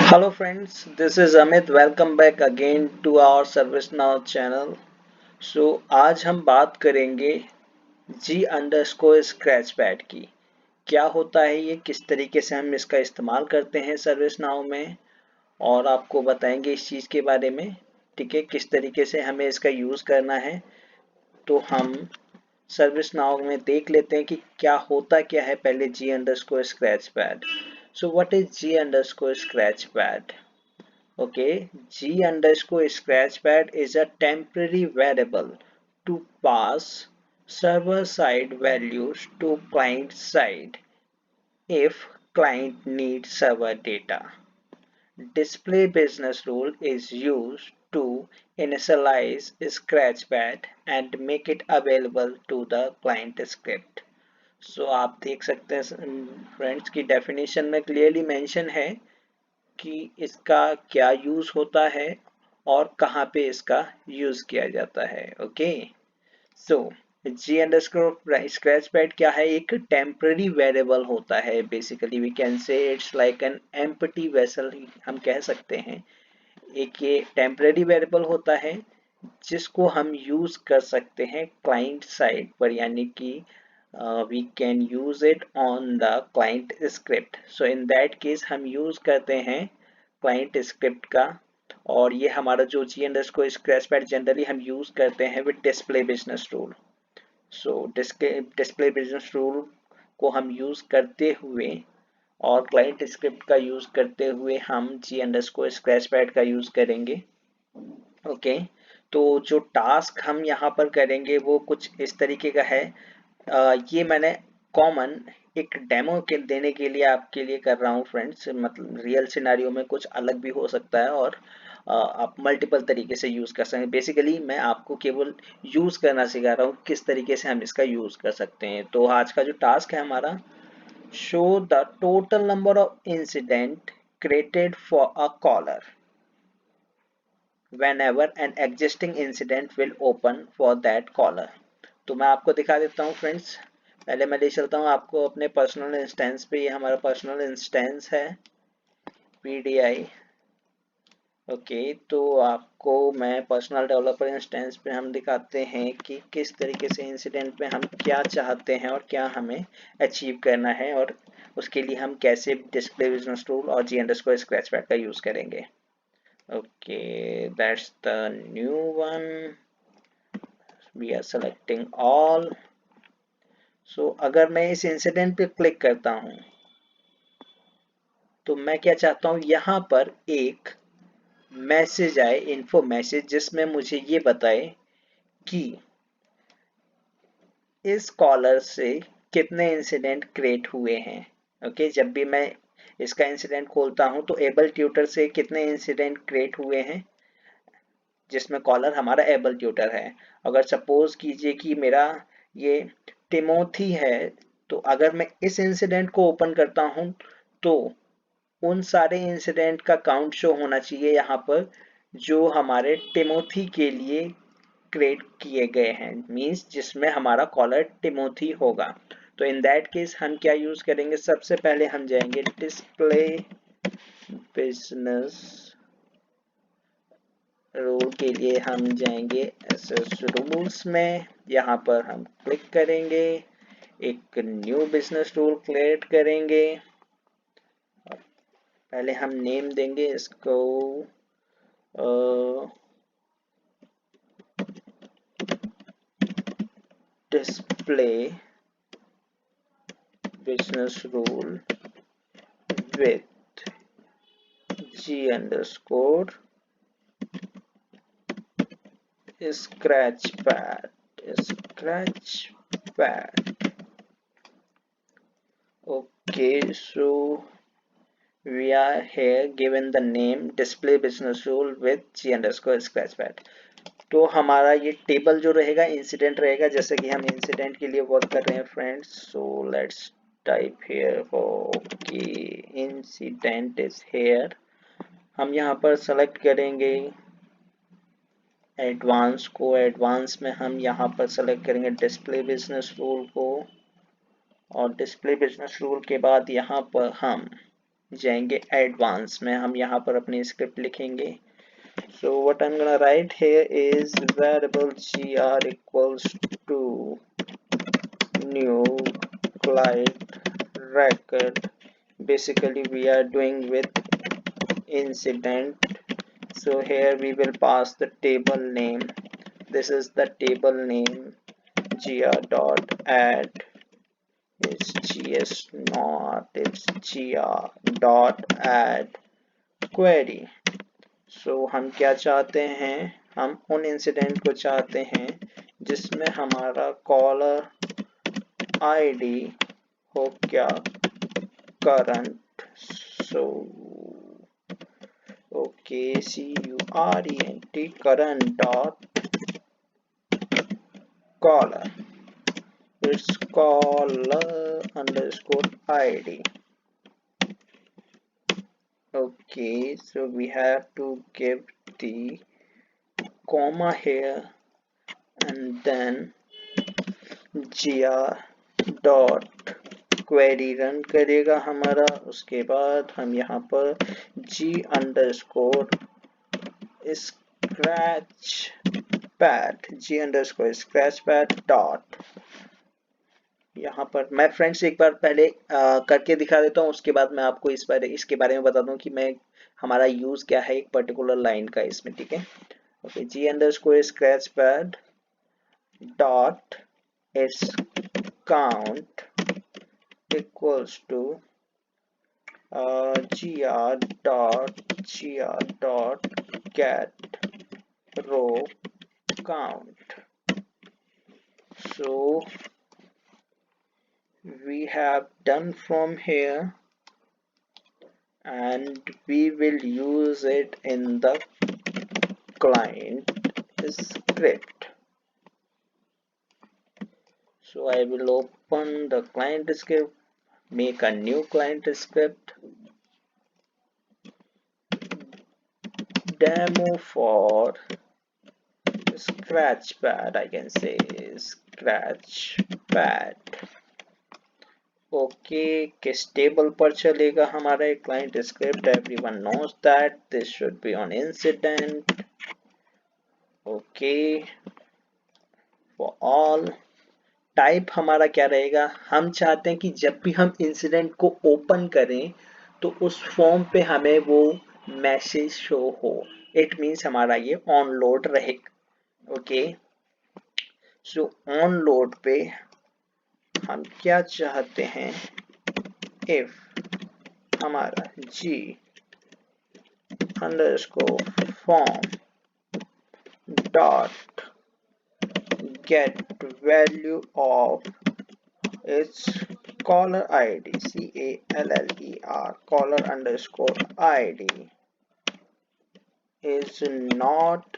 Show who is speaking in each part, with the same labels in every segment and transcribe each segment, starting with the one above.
Speaker 1: Hello friends, this is Amit. Welcome back again to our ServiceNow channel. आज हम बात करेंगे G अंडरस्कोर स्क्रैच पैड की। क्या होता है ये, किस तरीके से हम इसका इस्तेमाल करते हैं ServiceNow में, और आपको बताएंगे इस चीज़ के बारे में। ठीक है, किस तरीके से हमें इसका यूज़ करना है। तो हम ServiceNow में देख लेते हैं कि क्या होता क्या है पहले G underscore scratch pad. So what is G underscore scratch pad? Okay, G underscore scratchpad is a temporary variable to pass server side values to client side if client needs server data. Display business rule is used to initialize scratchpad and make it available to the client script. आप देख सकते हैं friends की definition में clearly mention है कि इसका क्या यूज होता है और कहाँ पे इसका यूज किया जाता है। Okay, so G underscore scratch pad क्या है, एक टेम्पररी वेरिएबल होता है। Basically we can say it's like an empty vessel, हम कह सकते हैं। एक ये टेम्पररी वेरिएबल होता है जिसको हम यूज कर सकते हैं क्लाइंट साइड पर, यानी कि we can use it on the client script. So in that case हम यूज करते हैं क्लाइंट स्क्रिप्ट का। और ये हमारा जो जी अंडरस्कोर स्क्रैच पैड जनरली हम यूज करते हैं with display business rule. So display business rule को हम यूज करते हुए और क्लाइंट स्क्रिप्ट का यूज करते हुए हम जी अंडरस्कोर स्क्रैच पैड का यूज करेंगे। ओके, तो जो टास्क हम यहाँ पर करेंगे वो कुछ इस तरीके का है। ये मैंने कॉमन एक डेमो के देने के लिए आपके लिए कर रहा हूँ फ्रेंड्स। मतलब रियल सिनारियो में कुछ अलग भी हो सकता है और आप मल्टीपल तरीके से यूज कर सकते हैं। बेसिकली मैं आपको केवल यूज करना सिखा रहा हूँ, किस तरीके से हम इसका यूज कर सकते हैं। तो आज का जो टास्क है हमारा, show the total number of incident created for a caller whenever an existing incident will open for that caller। तो मैं आपको दिखा देता हूँ फ्रेंड्स। पहले मैं ले चलता हूँ आपको अपने पर्सनल इंस्टेंस पे। ये हमारा पर्सनल इंस्टेंस है PDI। ओके, तो आपको मैं पर्सनल डेवलपर इंस्टेंस पे हम दिखाते हैं कि किस तरीके से इंसिडेंट में हम क्या चाहते हैं और क्या हमें अचीव करना है, और उसके लिए हम कैसे डिस्प्ले बिजनेस टूल और जी अंडरस्कोर स्क्रैच पैड का यूज करेंगे। Okay, that's the new one. We are selecting all. So अगर मैं इस इंसिडेंट पे क्लिक करता हूं तो मैं क्या चाहता हूं, यहां पर एक मैसेज आए, इन्फो मैसेज, जिसमें मुझे ये बताए कि इस कॉलर से कितने इंसिडेंट क्रिएट हुए हैं। ओके, जब भी मैं इसका इंसिडेंट खोलता हूं तो एबल ट्यूटर से कितने इंसिडेंट क्रिएट हुए हैं, जिसमें कॉलर हमारा एबल ट्यूटर है। अगर सपोज कीजिए कि मेरा ये टिमोथी है, तो अगर मैं इस इंसिडेंट को ओपन करता हूं तो उन सारे इंसिडेंट का काउंट शो होना चाहिए यहाँ पर जो हमारे टिमोथी के लिए क्रिएट किए गए हैं, मींस जिसमें हमारा कॉलर टिमोथी होगा। तो इन दैट केस हम क्या यूज करेंगे, सबसे पहले हम जाएंगे डिस्प्ले बिजनेस रूल के लिए, हम जाएंगे एसएस रूल्स में। यहाँ पर हम क्लिक करेंगे, एक न्यू बिजनेस रूल क्रिएट करेंगे। पहले हम नेम देंगे इसको display business rule with G underscore scratch pad. Okay, so we are here given the name display business rule with G underscore scratchpad। तो हमारा ये टेबल जो रहेगा इंसिडेंट रहेगा, जैसे कि हम इंसिडेंट के लिए वर्क कर रहे हैं friends. So let's type hair. Okay, incident is here. हम यहाँ पर सेलेक्ट करेंगे एडवांस को। एडवांस में हम यहाँ पर सेलेक्ट करेंगे डिस्प्ले बिजनेस रूल को, और डिस्प्ले बिजनेस रूल के बाद यहाँ पर हम जाएंगे एडवांस में, हम यहाँ पर अपनी स्क्रिप्ट लिखेंगे। So what I'm gonna write here is variable gr equals to new client record. Basically we are doing with incident, so here we will pass the table name. This is the table name. Gr dot add is gs not, it's gr dot add query. सो हम क्या चाहते हैं, हम उन incident को चाहते हैं जिसमें हमारा कॉलर आईडी हो क्या current. So okay CURENT current dot caller, it's caller underscore ID. Okay, so we have to give the comma here and then gr dot query run करेगा हमारा। उसके बाद हम यहाँ पर g underscore scratch pad dot, यहाँ पर मैं फ्रेंड्स एक बार पहले करके दिखा देता हूँ, उसके बाद मैं आपको इसके बारे में बता दूं कि मैं हमारा यूज क्या है एक पर्टिकुलर लाइन का इसमें, ठीक है। Okay, G underscore scratch pad dot its count equals to gr dot get row count. So we have done from here and we will use it in the client script. So I will open the client script, make a new client script, demo for scratchpad, I can say scratchpad. Okay, किस table पर चलेगा हमारा एक client script, everyone knows that this should be on incident. Okay, for all type हमारा क्या रहेगा, हम चाहते हैं कि जब भी हम इंसिडेंट को ओपन करें तो उस फॉर्म पे हमें वो मैसेज शो हो। इट मीन्स हमारा ये ऑन लोड रहेगा। ओके, सो ऑन लोड पे हम क्या चाहते हैं, इफ हमारा g underscore form dot get value of its caller id CALLER caller underscore id is not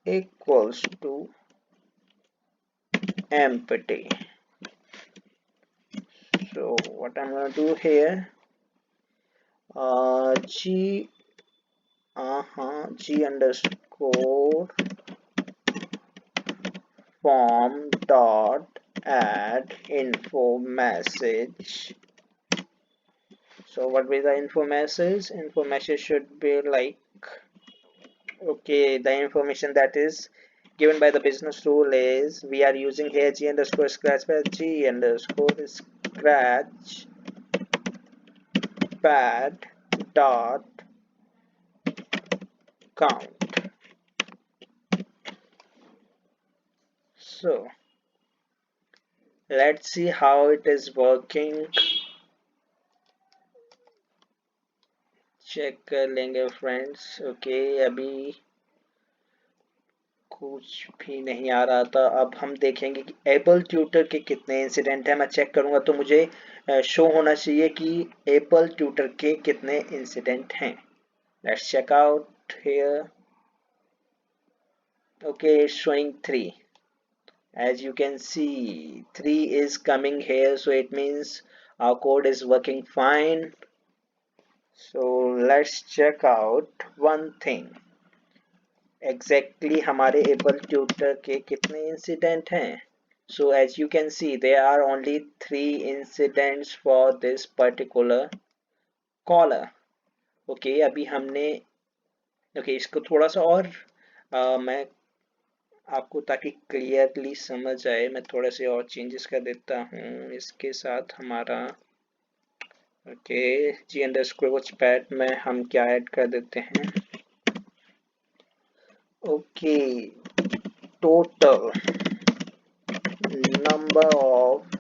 Speaker 1: equals to empty. So what I'm going to do here, g underscore form dot add info message. So what will the info message? Info message should be like, okay, the information that is given by the business rule is we are using here g underscore scratch pad, g underscore scratch pad dot count. So let's see how it is working. Check कर लेंगे friends. Okay, अभी कुछ भी नहीं आ रहा था। अब हम देखेंगे कि एप्पल ट्यूटर के कितने इंसिडेंट हैं। मैं चेक करूंगा तो मुझे शो होना चाहिए कि एप्पल ट्यूटर के कितने इंसिडेंट हैं। Let's check out here. Okay, it's showing 3। as you can see 3 is coming here, so it means our code is working fine. So let's check out one thing, exactly हमारे Apple tutor के कितने incident हैं। So as you can see there are only 3 incidents for this particular caller. Okay, अभी हमने okay इसको थोड़ा सा और मैं आपको ताकि क्लियरली समझ आए मैं थोड़े से और चेंजेस कर देता हूँ इसके साथ हमारा। ओके, जी अंडरस्कोर पैड में हम क्या ऐड कर देते हैं। Okay, total number of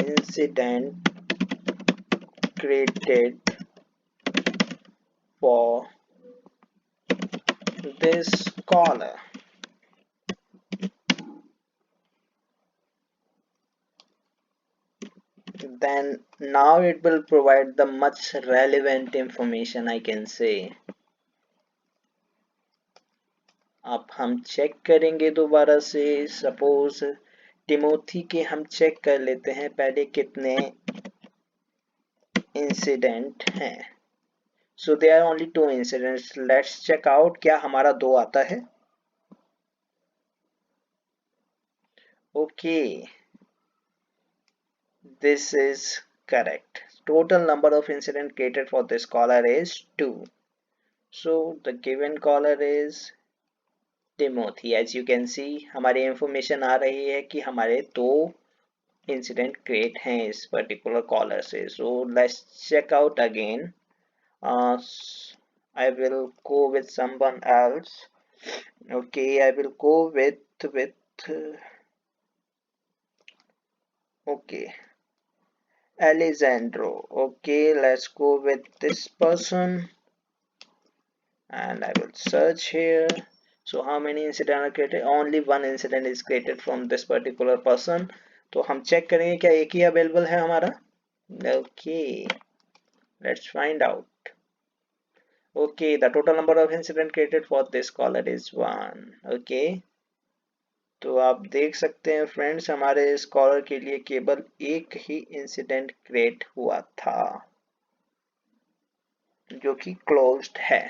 Speaker 1: incident created for this caller. Then now it will provide the much relevant information I can say. अब हम चेक करेंगे दोबारा से। सपोज टिमोथी के हम चेक कर लेते हैं पहले कितने इंसिडेंट हैं। So there are only 2 incidents. Let's check out क्या हमारा 2 आता है। Okay, this is correct. Total number of incident created for this caller is 2. So the given caller is Timothy. As you can see हमारी information आ रही है कि हमारे 2 incident create हैं इस particular caller से। So let's check out again. I will go with someone else. Okay, I will go with okay, Alessandro. Okay, let's go with this person and I will search here. So how many incident are created? Only one incident is created from this particular person. तो हम check करेंगे क्या एक ही available है हमारा। Okay, let's find out. Okay, the total number of incident created for this caller is 1. Okay, तो आप देख सकते हैं फ्रेंड्स हमारे इस कॉलर के लिए केवल एक ही इंसिडेंट क्रिएट हुआ था जो कि क्लोज्ड है।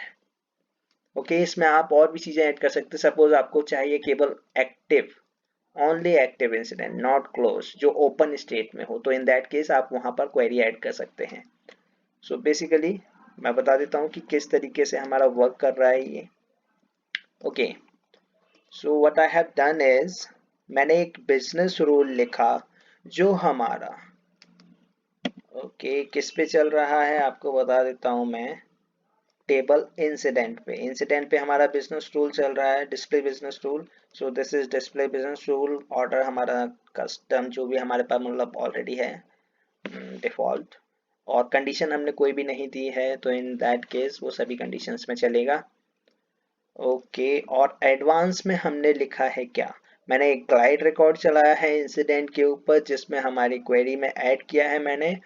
Speaker 1: ओके, इसमें आप और भी चीजें ऐड कर सकते हैं। सपोज आपको चाहिए केवल active, only active incident not close, जो ओपन स्टेट में हो, तो इन दैट केस आप वहां पर क्वेरी ऐड कर सकते हैं। सो बेसिकली मैं बता देता हूँ कि किस तरीके से हमारा वर्क कर रहा है ये। Okay, so what I have done is मैंने एक बिजनेस रूल लिखा जो हमारा ओके किस पे चल रहा है आपको बता देता हूँ मैं। टेबल इंसिडेंट पे हमारा बिजनेस रूल चल रहा है, display business rule. So this is display business rule. Order हमारा कस्टम जो भी हमारे पास मतलब ऑलरेडी है डिफॉल्ट, और कंडीशन हमने कोई भी नहीं दी है तो इन दैट केस वो सभी कंडीशंस में चलेगा। ओके, और एडवांस में हमने लिखा है क्या, मैंने एक ग्लाइड रिकॉर्ड चलाया है इंसिडेंट के ऊपर जिसमें हमारी क्वेरी में ऐड किया है मैंने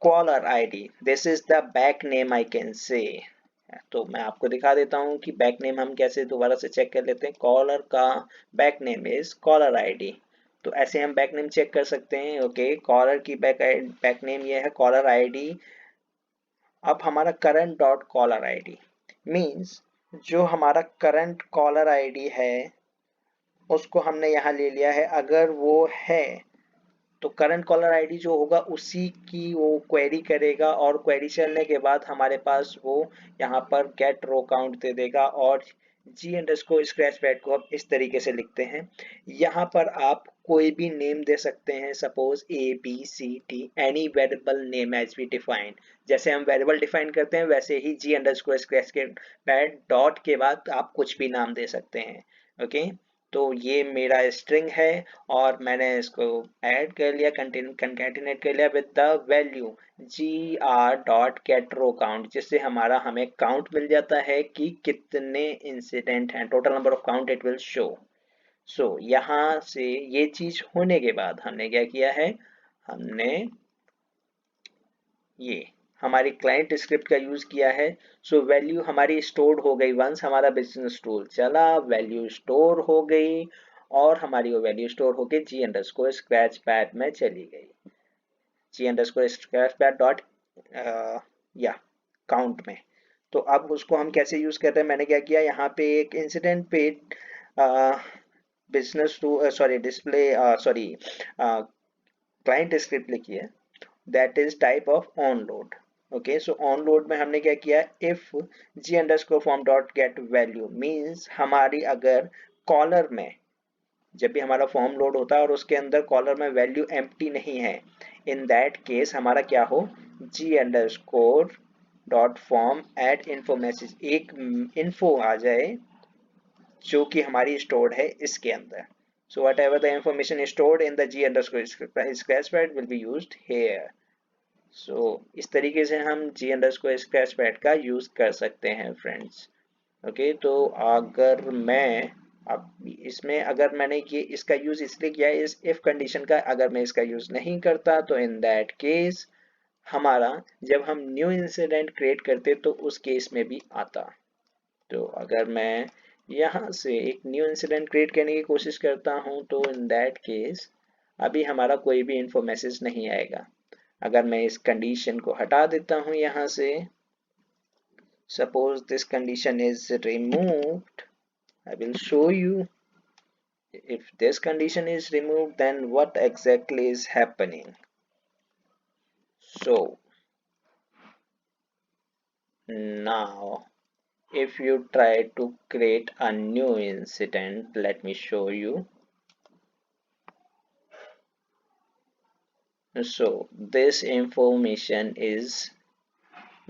Speaker 1: caller ID. This is the back name I can say. तो मैं आपको दिखा देता हूँ कि बैक नेम हम कैसे दोबारा से चेक कर लेते हैं। कॉलर का back name is caller ID, तो ऐसे हम बैक नेम चेक कर सकते हैं। ओके, कॉलर की बैक नेम ये है कॉलर आईडी। अब हमारा current dot caller ID means जो हमारा करंट कॉलर आईडी है उसको हमने यहाँ ले लिया है। अगर वो है तो करंट कॉलर आईडी जो होगा उसी की वो क्वेरी करेगा, और क्वेरी चलने के बाद हमारे पास वो यहाँ पर गेट रो काउंट दे देगा। और जी अंडरस्कोर स्क्रैच पैड को हम इस तरीके से लिखते हैं। यहाँ पर आप कोई भी नेम दे सकते हैं, suppose ABCD any variable name as we define. जैसे हम वेरिएबल डिफाइन करते हैं वैसे ही G underscore scratch pad dot के बाद आप कुछ भी नाम दे सकते हैं। ओके, तो ये मेरा स्ट्रिंग है और मैंने इसको ऐड कर लिया, कंकैटिनेट कर लिया विद द वैल्यू gr.getRowCount, जिससे हमें काउंट मिल जाता है कि कितने इंसिडेंट हैं, total number of count it will show. So यहाँ से ये चीज होने के बाद हमने क्या किया है, हमने ये हमारी क्लाइंट स्क्रिप्ट का यूज किया है। सो वैल्यू हमारी स्टोर्ड हो गई। वंस हमारा बिजनेस टूल चला वैल्यू स्टोर हो गई और हमारी वो वैल्यू स्टोर होके जी अंडरस्कोर स्क्रैच पैड में चली गई, जी अंडरस्कोर स्क्रैच पैड डॉट या काउंट में। तो अब उसको हम कैसे यूज करते हैं, मैंने क्या किया यहाँ पे एक इंसिडेंट पे business to sorry display sorry client script लिखी है that is type of on load. Okay, so on load में हमने क्या किया, if G underscore form dot get value means हमारी अगर कॉलर में जब भी हमारा फॉर्म लोड होता है और उसके अंदर कॉलर में वैल्यू एम्प्टी नहीं है, इन दैट केस हमारा क्या हो, G underscore dot form at info message, एक इन्फो आ जाए जो कि हमारी स्टोर्ड है इसके अंदर। So whatever the information stored in the G underscore scratch pad will be used here. So इस तरीके से हम जी अंडरस्कोर स्क्रैच पैड का यूज कर सकते हैं फ्रेंड्स। ओके, तो अगर मैं अब इसमें अगर मैंने ये इसका यूज इसलिए किया है इस इफ कंडीशन का, अगर मैं इसका यूज नहीं करता तो इन दैट केस हमारा जब हम न्यू इंसिडेंट क्रिएट करते तो उस केस में भी आता। तो अगर मैं यहाँ से एक न्यू इंसिडेंट क्रिएट करने की कोशिश करता हूँ तो इन दैट केस अभी हमारा कोई भी इन्फो मैसेज नहीं आएगा। अगर मैं इस कंडीशन को हटा देता हूँ यहाँ से, suppose this condition is removed, I will show you. If this condition is removed, then what exactly is happening. So now if you try to create a new incident, let me show you. So this information is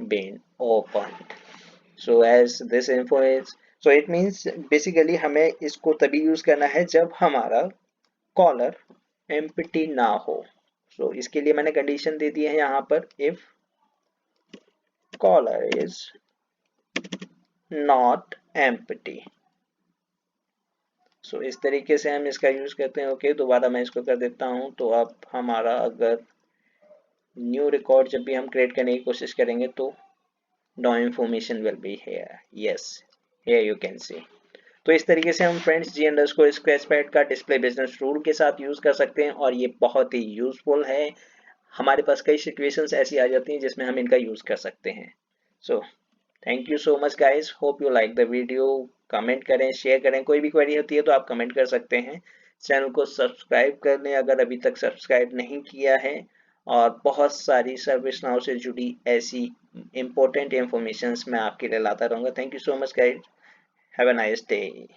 Speaker 1: being opened. So as this info is, so it means basically हमें इसको तभी use करना है जब हमारा collar empty ना हो। सो इसके लिए मैंने कंडीशन दे दी है यहाँ पर, if caller is not empty. So इस तरीके से हम इसका यूज करते हैं। ओके, दोबारा मैं इसको कर देता हूँ। तो अब हमारा अगर न्यू रिकॉर्ड जब भी हम क्रिएट करने की कोशिश करेंगे तो no information will be here, yes here you can see. तो इस तरीके से हम friends G underscore scratch pad का डिस्प्ले बिजनेस रूल के साथ यूज कर सकते हैं और ये बहुत ही यूजफुल है। हमारे पास कई सिचुएशंस ऐसी आ जाती हैं जिसमें हम इनका यूज कर सकते हैं। So thank you so much guys, hope you like the video. Comment करें, शेयर करें, कोई भी क्वेरी होती है तो आप कमेंट कर सकते हैं। चैनल को सब्सक्राइब कर लें अगर अभी तक सब्सक्राइब नहीं किया है, और बहुत सारी सर्विस नाउ से जुड़ी ऐसी इंपॉर्टेंट इंफॉर्मेशन मैं आपके लिए लाता रहूँगा। Thank you so much guys, have a nice day.